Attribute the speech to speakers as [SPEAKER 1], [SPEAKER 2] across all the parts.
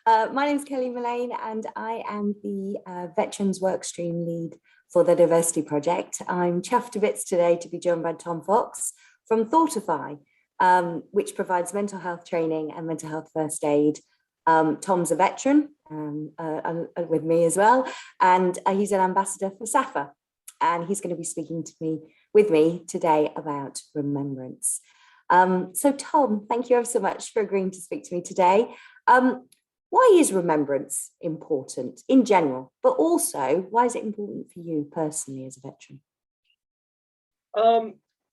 [SPEAKER 1] My name is Kelly Mullane, and I am the Veterans Workstream Lead for the Diversity Project. I'm chuffed to bits today to be joined by Tom Fox from Thoughtify, which provides mental health training and mental health first aid. Tom's a veteran with me as well, and he's an ambassador for SAFA, and he's going to be speaking with me today about remembrance. So Tom, thank you ever so much for agreeing to speak to me today. Why is remembrance important in general, but also why is it important for you personally as a veteran?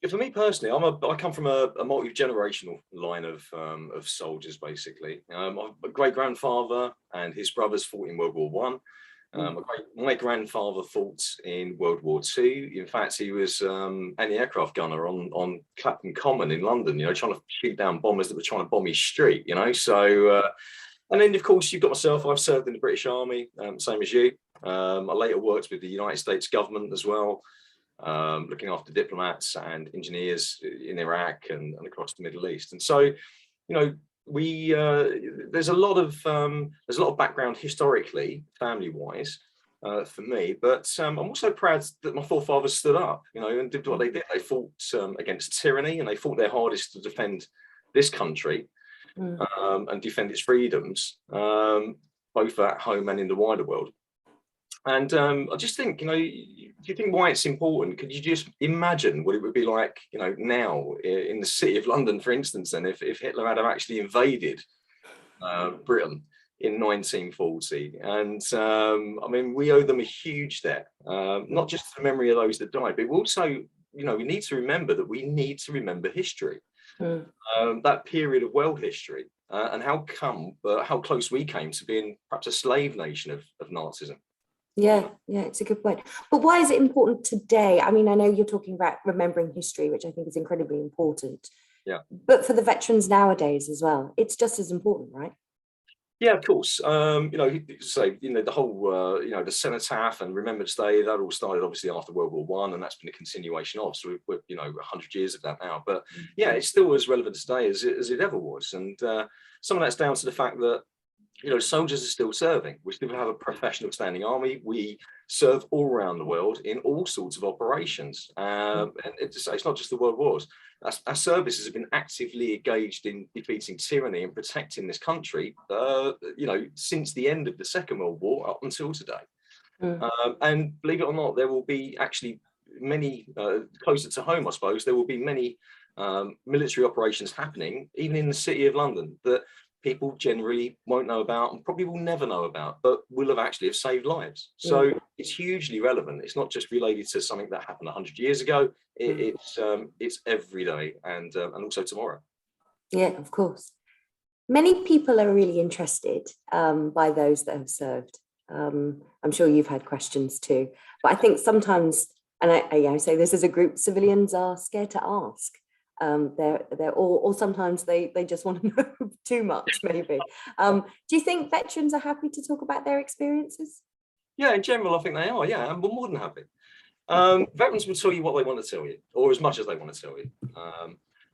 [SPEAKER 2] For me personally, I come from a multi-generational line of soldiers, basically. My great-grandfather and his brothers fought in World War One. My grandfather fought in World War Two. In fact, he was anti-aircraft gunner on Clapham Common in London, trying to shoot down bombers that were trying to bomb his street, So, and then, of course, you've got myself. I've served in the British Army, same as you. I later worked with the United States government as well, looking after diplomats and engineers in Iraq and across the Middle East. And so, there's a lot of background historically, family-wise, for me. But I'm also proud that my forefathers stood up, and did what they did. They fought against tyranny, and they fought their hardest to defend this country and defend its freedoms, both at home and in the wider world. And I just think, do you think why it's important? Could you just imagine what it would be like, now in the city of London, for instance, and if Hitler had actually invaded Britain in 1940? And I mean, we owe them a huge debt, not just to the memory of those that died, but also, we need to remember that we need to remember history, that period of world history, and how close we came to being perhaps a slave nation of Nazism.
[SPEAKER 1] Yeah, it's a good point. But why is it important today? I mean, I know you're talking about remembering history, which I think is incredibly important.
[SPEAKER 2] Yeah.
[SPEAKER 1] But for the veterans nowadays as well, it's just as important, right?
[SPEAKER 2] Yeah, of course. The whole, the Cenotaph and Remembrance Day, that all started obviously after World War One, and that's been a continuation of. So we're 100 years of that now. But yeah, it's still as relevant today as it ever was. And some of that's down to the fact that soldiers are still serving. We still have a professional standing army. We serve all around the world in all sorts of operations. And it's not just the world wars. Our services have been actively engaged in defeating tyranny and protecting this country, since the end of the Second World War up until today. And believe it or not, there will be actually many, closer to home, I suppose, there will be many military operations happening, even in the City of London, that people generally won't know about and probably will never know about, but will have saved lives. So it's hugely relevant. It's not just related to something that happened 100 years ago. It's every day and also tomorrow. Yeah,
[SPEAKER 1] of course. Many people are really interested by those that have served. I'm sure you've had questions too, but I think sometimes, and I say this as a group, civilians are scared to ask. Or sometimes they just want to know too much, maybe. Do you think veterans are happy to talk about their experiences?
[SPEAKER 2] Yeah, in general, I think they are. Yeah, and we're more than happy. Veterans will tell you what they want to tell you, or as much as they want to tell you.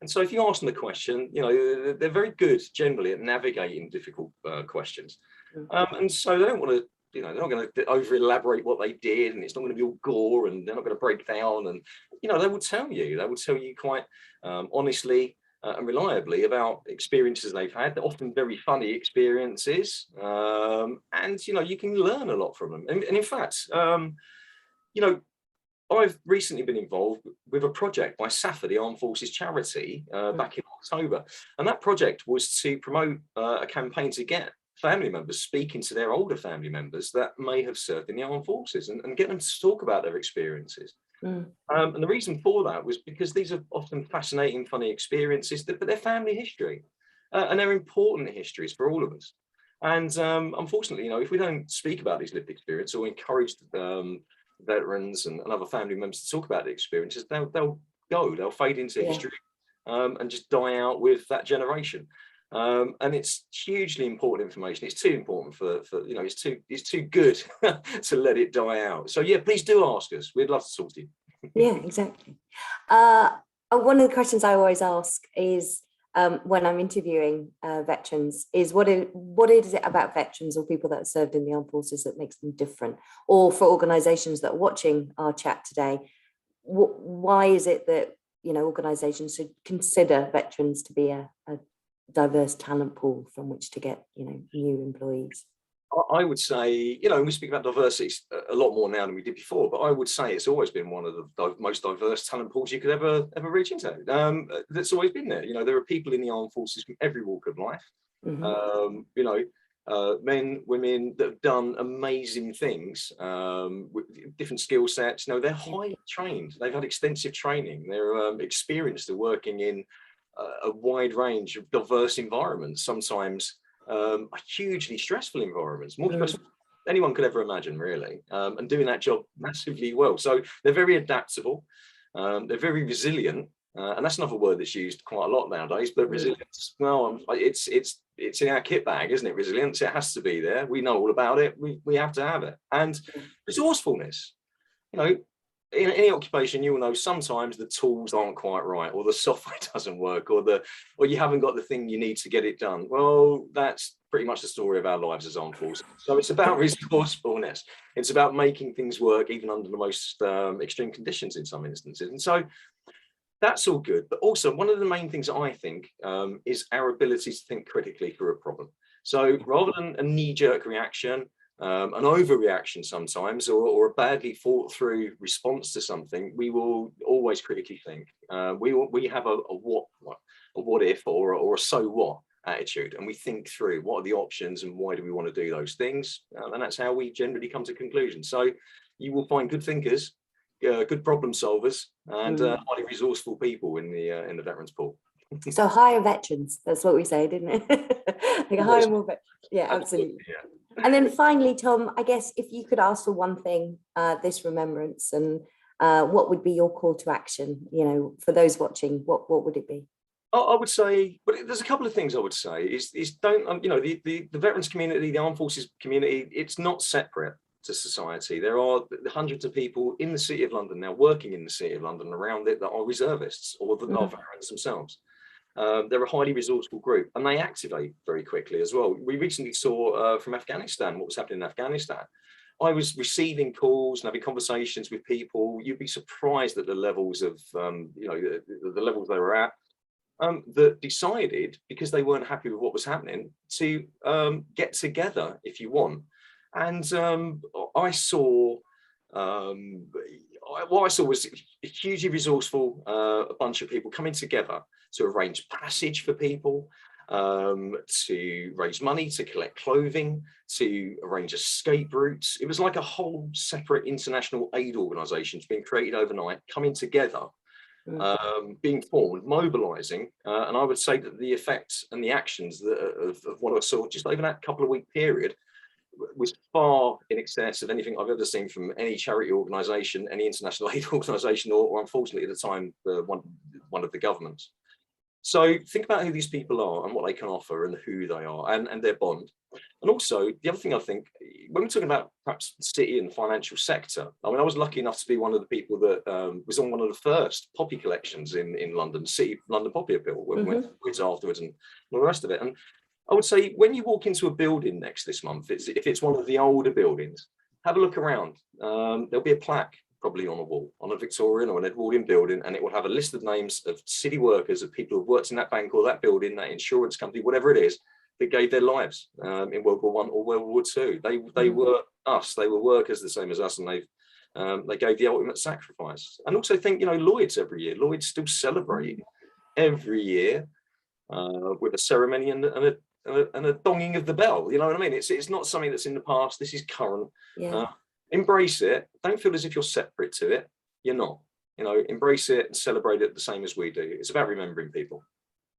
[SPEAKER 2] And so if you ask them the question, they're very good generally at navigating difficult questions. And so they don't want to, they're not going to over elaborate what they did, and it's not going to be all gore, and they're not going to break down. And they will tell you quite honestly and reliably about experiences they've had. They're often very funny experiences, and you can learn a lot from them. And in fact, I've recently been involved with a project by SAFA, the Armed Forces charity, back in October, and that project was to promote a campaign to get family members speaking to their older family members that may have served in the armed forces and get them to talk about their experiences. And the reason for that was because these are often fascinating, funny experiences, but they're family history, and they're important histories for all of us. And unfortunately, if we don't speak about these lived experiences or encourage veterans and other family members to talk about the experiences, they'll fade into history and just die out with that generation. And it's hugely important information. It's too important for it's too good to let it die out. So yeah, please do ask us. We'd love to talk to you.
[SPEAKER 1] Yeah, exactly. One of the questions I always ask is, when I'm interviewing veterans is what is it about veterans or people that have served in the armed forces that makes them different? Or for organisations that are watching our chat today, why is it that, you know, organisations should consider veterans to be a diverse talent pool from which to get, you know, new employees?
[SPEAKER 2] I would say, you know, we speak about diversity a lot more now than we did before, but I would say it's always been one of the most diverse talent pools you could ever reach into. That's always been there. You know, there are people in the armed forces from every walk of life. You know, men, women that have done amazing things with different skill sets. You know, they're highly trained. They've had extensive training. They're experienced at working in a wide range of diverse environments. Sometimes hugely stressful environments, more stressful than anyone could ever imagine, really, and doing that job massively well. So they're very adaptable, they're very resilient, and that's another word that's used quite a lot nowadays. But resilience, well, it's in our kit bag, isn't it? Resilience, it has to be there. We know all about it. We have to have it. And resourcefulness, you know. In any occupation, you will know sometimes the tools aren't quite right, or the software doesn't work, or you haven't got the thing you need to get it done. Well, that's pretty much the story of our lives as armed forces. So it's about resourcefulness. It's about making things work even under the most extreme conditions in some instances. And so that's all good. But also, one of the main things I think is our ability to think critically through a problem. So rather than a knee-jerk reaction, an overreaction sometimes, or a badly thought through response to something, we will always critically think. We have a what if or a so what attitude, and we think through what are the options and why do we want to do those things, and that's how we generally come to conclusions. So you will find good thinkers, good problem solvers, and highly resourceful people in the veterans pool.
[SPEAKER 1] So hire veterans, that's what we say, didn't it? Like hire more veterans. Yeah, absolutely. Yeah. And then finally, Tom, I guess if you could ask for one thing this Remembrance, and what would be your call to action, you know, for those watching, what would it be?
[SPEAKER 2] I would say, but there's a couple of things I would say is don't, you know, the veterans community, the armed forces community, it's not separate to society. There are hundreds of people in the City of London now, working in the City of London around it, that are reservists or that are veterans themselves. They're a highly resourceful group, and they activate very quickly as well. We recently saw from Afghanistan what was happening in Afghanistan. I was receiving calls and having conversations with people. You'd be surprised at the levels of, you know, the levels they were at, that decided, because they weren't happy with what was happening, to get together, if you want. And I saw, what I saw was a hugely resourceful a bunch of people coming together to arrange passage for people, to raise money, to collect clothing, to arrange escape routes. It was like a whole separate international aid organisation being created overnight, coming together, being formed, mobilising. And I would say that the effects and the actions of what I saw just over that couple of week period was far in excess of anything I've ever seen from any charity organisation, any international aid organisation, or unfortunately at the time, one of the governments. So think about who these people are and what they can offer and who they are and their bond. And also, the other thing I think, when we're talking about perhaps the city and the financial sector, I mean, I was lucky enough to be one of the people that was on one of the first poppy collections in London, City London Poppy Appeal, when we went afterwards and all the rest of it. And I would say, when you walk into a building next this month, if it's one of the older buildings, have a look around. There'll be a plaque probably on a wall, on a Victorian or an Edwardian building, and it will have a list of names of city workers, of people who've worked in that bank or that building, that insurance company, whatever it is, that gave their lives in World War I or World War II. They were us. They were workers the same as us, and they gave the ultimate sacrifice. And also think, you know, Lloyd's every year. Lloyd's still celebrating every year with a ceremony and a donging of the bell. You know what I mean? It's not something that's in the past. This is current. Yeah. Embrace it. Don't feel as if you're separate to it. You're not. You know, embrace it and celebrate it the same as we do. It's about remembering people.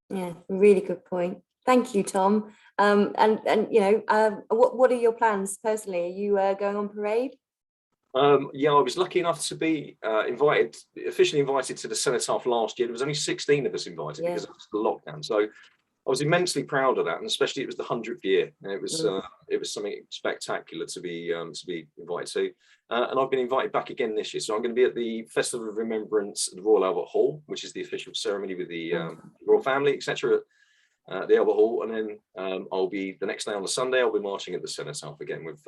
[SPEAKER 1] Yeah, really good point. Thank you, Tom. And you know, what are your plans personally? Are you going on parade?
[SPEAKER 2] Yeah, I was lucky enough to be officially invited to the Cenotaph last year. There was only 16 of us invited because of the lockdown. So I was immensely proud of that, and especially it was the 100th year. And it was
[SPEAKER 1] Mm.
[SPEAKER 2] something spectacular to be invited to, and I've been invited back again this year. So I'm going to be at the Festival of Remembrance at the Royal Albert Hall, which is the official ceremony with the royal family, etc. The Albert Hall, and then I'll be the next day on the Sunday. I'll be marching at the Cenotaph again with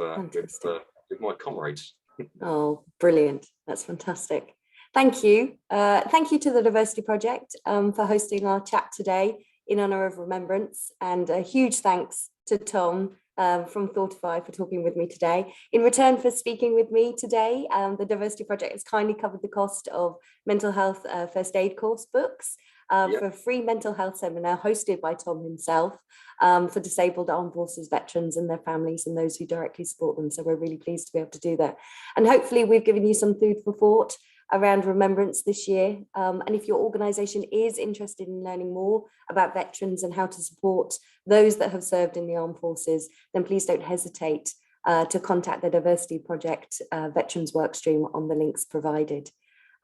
[SPEAKER 2] my comrades.
[SPEAKER 1] Oh, brilliant! That's fantastic. Thank you. Thank you to the Diversity Project for hosting our chat today in honour of Remembrance, and a huge thanks to Tom from Thoughtify for talking with me today. In return for speaking with me today, the Diversity Project has kindly covered the cost of mental health first aid course books for a free mental health seminar hosted by Tom himself for disabled armed forces veterans and their families and those who directly support them. So we're really pleased to be able to do that. And hopefully we've given you some food for thought around Remembrance this year. And if your organisation is interested in learning more about veterans and how to support those that have served in the armed forces, then please don't hesitate to contact the Diversity Project Veterans Workstream on the links provided.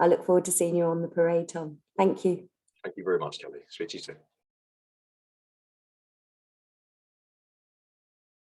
[SPEAKER 1] I look forward to seeing you on the parade, Tom. Thank you.
[SPEAKER 2] Thank you very much, Kelly. Speak to you soon.